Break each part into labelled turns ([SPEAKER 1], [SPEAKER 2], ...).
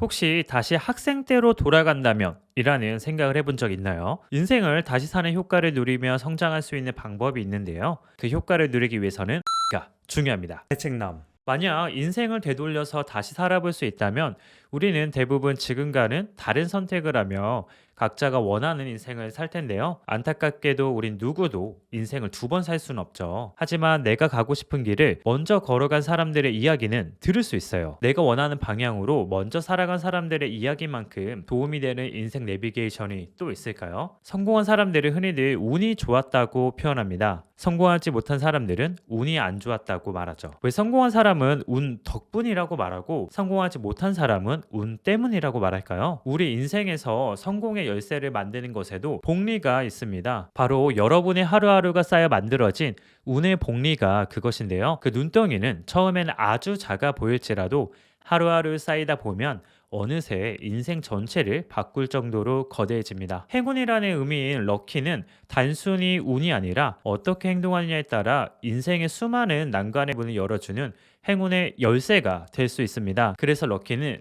[SPEAKER 1] 혹시 다시 학생 때로 돌아간다면? 이라는 생각을 해본 적 있나요? 인생을 다시 사는 효과를 누리며 성장할 수 있는 방법이 있는데요. 그 효과를 누리기 위해서는 가 중요합니다. 대책남. 만약 인생을 되돌려서 다시 살아볼 수 있다면 우리는 대부분 지금과는 다른 선택을 하며 각자가 원하는 인생을 살 텐데요. 안타깝게도 우린 누구도 인생을 두 번 살 수는 없죠. 하지만 내가 가고 싶은 길을 먼저 걸어간 사람들의 이야기는 들을 수 있어요. 내가 원하는 방향으로 먼저 살아간 사람들의 이야기만큼 도움이 되는 인생 내비게이션이 또 있을까요? 성공한 사람들은 흔히들 운이 좋았다고 표현합니다. 성공하지 못한 사람들은 운이 안 좋았다고 말하죠. 왜 성공한 사람은 운 덕분이라고 말하고 성공하지 못한 사람은 운 때문이라고 말할까요? 우리 인생에서 성공의 열쇠를 만드는 것에도 복리가 있습니다. 바로 여러분의 하루하루가 쌓여 만들어진 운의 복리가 그것인데요. 그 눈덩이는 처음에는 아주 작아 보일지라도 하루하루 쌓이다 보면 어느새 인생 전체를 바꿀 정도로 거대해집니다. 행운이라는 의미인 럭키는 단순히 운이 아니라 어떻게 행동하느냐에 따라 인생의 수많은 난관의 문을 열어주는 행운의 열쇠가 될 수 있습니다. 그래서 럭키는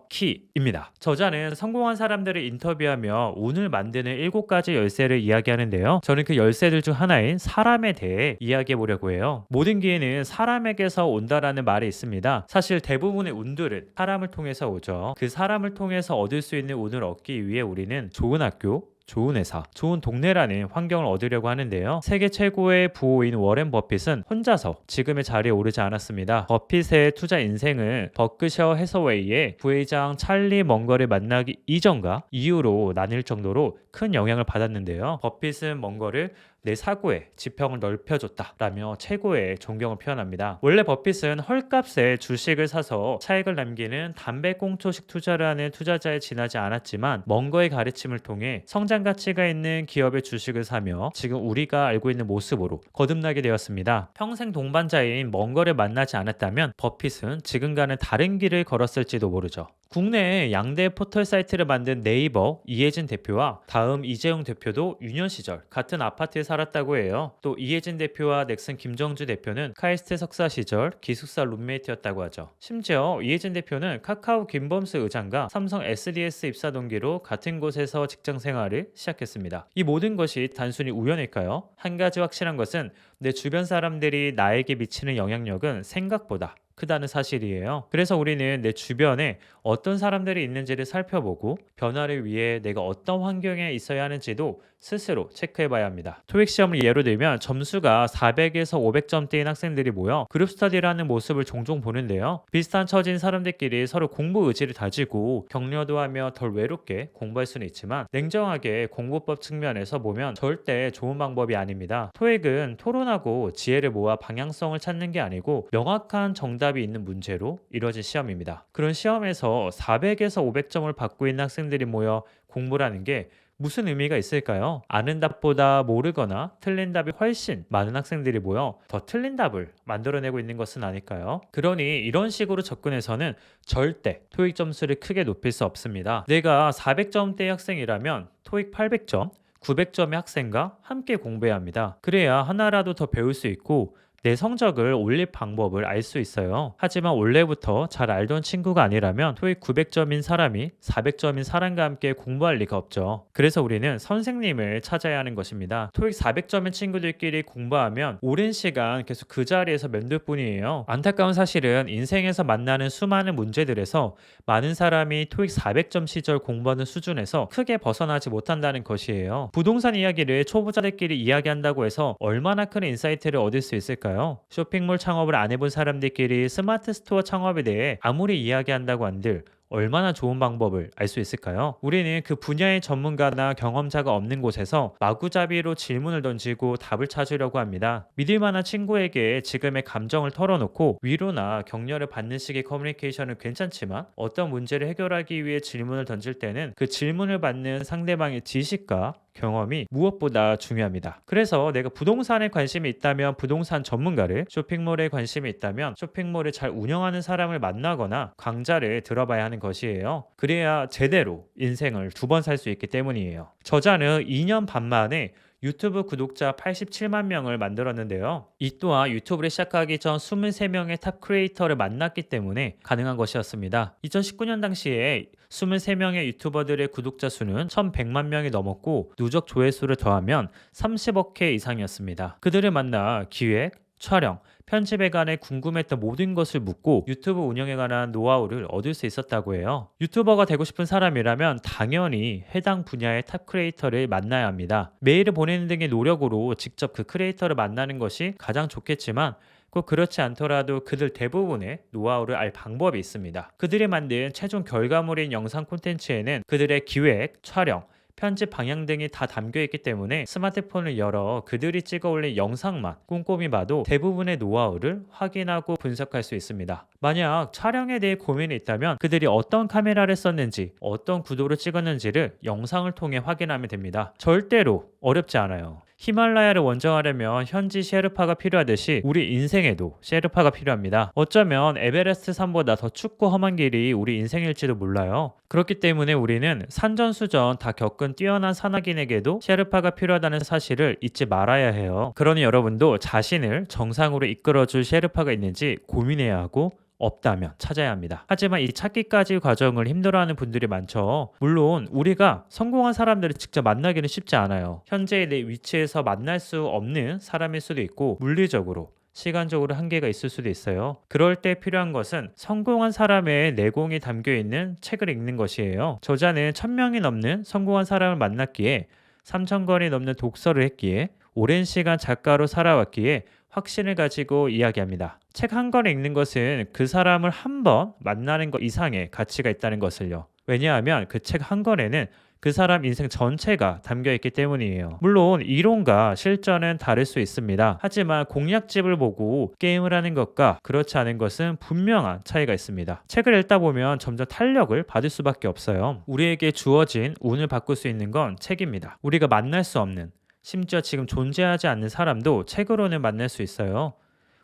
[SPEAKER 1] 럭키입니다. 저자는 성공한 사람들을 인터뷰하며 운을 만드는 7가지 열쇠를 이야기하는데요. 저는 그 열쇠들 중 하나인 사람에 대해 이야기해 보려고 해요. 모든 기회는 사람에게서 온다라는 말이 있습니다. 사실 대부분의 운들은 사람을 통해서 오죠. 그 사람을 통해서 얻을 수 있는 운을 얻기 위해 우리는 좋은 학교, 좋은 회사, 좋은 동네라는 환경을 얻으려고 하는데요. 세계 최고의 부호인 워렌 버핏은 혼자서 지금의 자리에 오르지 않았습니다. 버핏의 투자 인생은 버크셔 해서웨이의 부회장 찰리 멍거를 만나기 이전과 이후로 나뉠 정도로 큰 영향을 받았는데요. 버핏은 멍거를 내 사고의 지평을 넓혀줬다라며 최고의 존경을 표현합니다. 원래 버핏은 헐값에 주식을 사서 차익을 남기는 담배꽁초식 투자를 하는 투자자에 지나지 않았지만 멍거의 가르침을 통해 성장 가치가 있는 기업의 주식을 사며 지금 우리가 알고 있는 모습으로 거듭나게 되었습니다. 평생 동반자인 멍거를 만나지 않았다면 버핏은 지금과는 다른 길을 걸었을지도 모르죠. 국내에 양대 포털 사이트를 만든 네이버 이혜진 대표와 다음 이재용 대표도 유년 시절 같은 아파트에 살았다고 해요. 또 이혜진 대표와 넥슨 김정주 대표는 카이스트 석사 시절 기숙사 룸메이트였다고 하죠. 심지어 이혜진 대표는 카카오 김범수 의장과 삼성 SDS 입사 동기로 같은 곳에서 직장 생활을 시작했습니다. 이 모든 것이 단순히 우연일까요? 한 가지 확실한 것은 내 주변 사람들이 나에게 미치는 영향력은 생각보다 크다는 사실이에요. 그래서 우리는 내 주변에 어떤 사람들이 있는지를 살펴보고 변화를 위해 내가 어떤 환경에 있어야 하는지도 스스로 체크해 봐야 합니다. 토익 시험을 예로 들면 점수가 400에서 500점대인 학생들이 모여 그룹 스터디라는 모습을 종종 보는데요. 비슷한 처진 사람들끼리 서로 공부 의지를 다지고 격려도 하며 덜 외롭게 공부할 수는 있지만 냉정하게 공부법 측면에서 보면 절대 좋은 방법이 아닙니다. 토익은 토론하고 지혜를 모아 방향성을 찾는 게 아니고 명확한 정답이 있는 문제로 이뤄진 시험입니다. 그런 시험에서 400에서 500점을 받고 있는 학생들이 모여 공부라는 게 무슨 의미가 있을까요? 아는 답보다 모르거나 틀린 답이 훨씬 많은 학생들이 모여 더 틀린 답을 만들어내고 있는 것은 아닐까요? 그러니 이런 식으로 접근해서는 절대 토익 점수를 크게 높일 수 없습니다. 내가 400점대의 학생이라면 토익 800점, 900점의 학생과 함께 공부해야 합니다. 그래야 하나라도 더 배울 수 있고 내 성적을 올릴 방법을 알 수 있어요. 하지만 원래부터 잘 알던 친구가 아니라면 토익 900점인 사람이 400점인 사람과 함께 공부할 리가 없죠. 그래서 우리는 선생님을 찾아야 하는 것입니다. 토익 400점인 친구들끼리 공부하면 오랜 시간 계속 그 자리에서 맴돌 뿐이에요. 안타까운 사실은 인생에서 만나는 수많은 문제들에서 많은 사람이 토익 400점 시절 공부하는 수준에서 크게 벗어나지 못한다는 것이에요. 부동산 이야기를 초보자들끼리 이야기한다고 해서 얼마나 큰 인사이트를 얻을 수 있을까요? 쇼핑몰 창업을 안 해본 사람들끼리 스마트 스토어 창업에 대해 아무리 이야기한다고 한들 얼마나 좋은 방법을 알 수 있을까요? 우리는 그 분야의 전문가나 경험자가 없는 곳에서 마구잡이로 질문을 던지고 답을 찾으려고 합니다. 믿을 만한 친구에게 지금의 감정을 털어놓고 위로나 격려를 받는 식의 커뮤니케이션은 괜찮지만 어떤 문제를 해결하기 위해 질문을 던질 때는 그 질문을 받는 상대방의 지식과 경험이 무엇보다 중요합니다. 그래서 내가 부동산에 관심이 있다면 부동산 전문가를, 쇼핑몰에 관심이 있다면 쇼핑몰을 잘 운영하는 사람을 만나거나 강좌를 들어봐야 하는 것이에요. 그래야 제대로 인생을 두 번 살 수 있기 때문이에요. 저자는 2년 반 만에 유튜브 구독자 87만 명을 만들었는데요. 이 또한 유튜브를 시작하기 전 23명의 탑 크리에이터를 만났기 때문에 가능한 것이었습니다. 2019년 당시에 23명의 유튜버들의 구독자 수는 1100만 명이 넘었고 누적 조회수를 더하면 30억 회 이상이었습니다. 그들을 만나 기획, 촬영, 편집에 관해 궁금했던 모든 것을 묻고 유튜브 운영에 관한 노하우를 얻을 수 있었다고 해요. 유튜버가 되고 싶은 사람이라면 당연히 해당 분야의 탑 크리에이터를 만나야 합니다. 메일을 보내는 등의 노력으로 직접 그 크리에이터를 만나는 것이 가장 좋겠지만 꼭 그렇지 않더라도 그들 대부분의 노하우를 알 방법이 있습니다. 그들이 만든 최종 결과물인 영상 콘텐츠에는 그들의 기획, 촬영, 편집 방향 등이 다 담겨 있기 때문에 스마트폰을 열어 그들이 찍어 올린 영상만 꼼꼼히 봐도 대부분의 노하우를 확인하고 분석할 수 있습니다. 만약 촬영에 대해 고민이 있다면 그들이 어떤 카메라를 썼는지, 어떤 구도로 찍었는지를 영상을 통해 확인하면 됩니다. 절대로 어렵지 않아요. 히말라야를 원정하려면 현지 셰르파가 필요하듯이 우리 인생에도 셰르파가 필요합니다. 어쩌면 에베레스트 산보다 더 춥고 험한 길이 우리 인생일지도 몰라요. 그렇기 때문에 우리는 산전수전 다 겪은 뛰어난 산악인에게도 셰르파가 필요하다는 사실을 잊지 말아야 해요. 그러니 여러분도 자신을 정상으로 이끌어줄 셰르파가 있는지 고민해야 하고 없다면 찾아야 합니다. 하지만 이 찾기까지 과정을 힘들어하는 분들이 많죠. 물론 우리가 성공한 사람들을 직접 만나기는 쉽지 않아요. 현재의 내 위치에서 만날 수 없는 사람일 수도 있고 물리적으로 시간적으로 한계가 있을 수도 있어요. 그럴 때 필요한 것은 성공한 사람의 내공이 담겨 있는 책을 읽는 것이에요. 저자는 1000명이 넘는 성공한 사람을 만났기에 3000권이 넘는 독서를 했기에 오랜 시간 작가로 살아왔기에 확신을 가지고 이야기합니다. 책 한 권을 읽는 것은 그 사람을 한 번 만나는 것 이상의 가치가 있다는 것을요. 왜냐하면 그 책 한 권에는 그 사람 인생 전체가 담겨 있기 때문이에요. 물론 이론과 실전은 다를 수 있습니다. 하지만 공략집을 보고 게임을 하는 것과 그렇지 않은 것은 분명한 차이가 있습니다. 책을 읽다 보면 점점 탄력을 받을 수밖에 없어요. 우리에게 주어진 운을 바꿀 수 있는 건 책입니다. 우리가 만날 수 없는, 심지어 지금 존재하지 않는 사람도 책으로는 만날 수 있어요.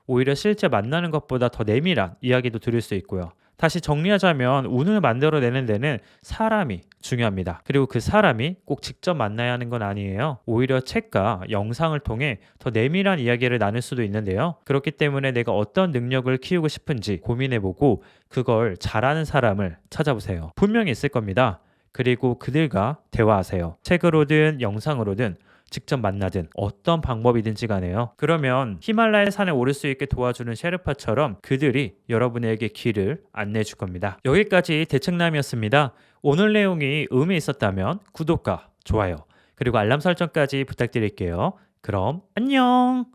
[SPEAKER 1] 오히려 실제 만나는 것보다 더 내밀한 이야기도 들을 수 있고요. 다시 정리하자면 운을 만들어내는 데는 사람이 중요합니다. 그리고 그 사람이 꼭 직접 만나야 하는 건 아니에요. 오히려 책과 영상을 통해 더 내밀한 이야기를 나눌 수도 있는데요. 그렇기 때문에 내가 어떤 능력을 키우고 싶은지 고민해보고 그걸 잘하는 사람을 찾아보세요. 분명히 있을 겁니다. 그리고 그들과 대화하세요. 책으로든 영상으로든 직접 만나든 어떤 방법이든지 간에요. 그러면 히말라야 산에 오를 수 있게 도와주는 셰르파처럼 그들이 여러분에게 길을 안내해 줄 겁니다. 여기까지 대책남이었습니다. 오늘 내용이 의미 있었다면 구독과 좋아요 그리고 알람 설정까지 부탁드릴게요. 그럼 안녕.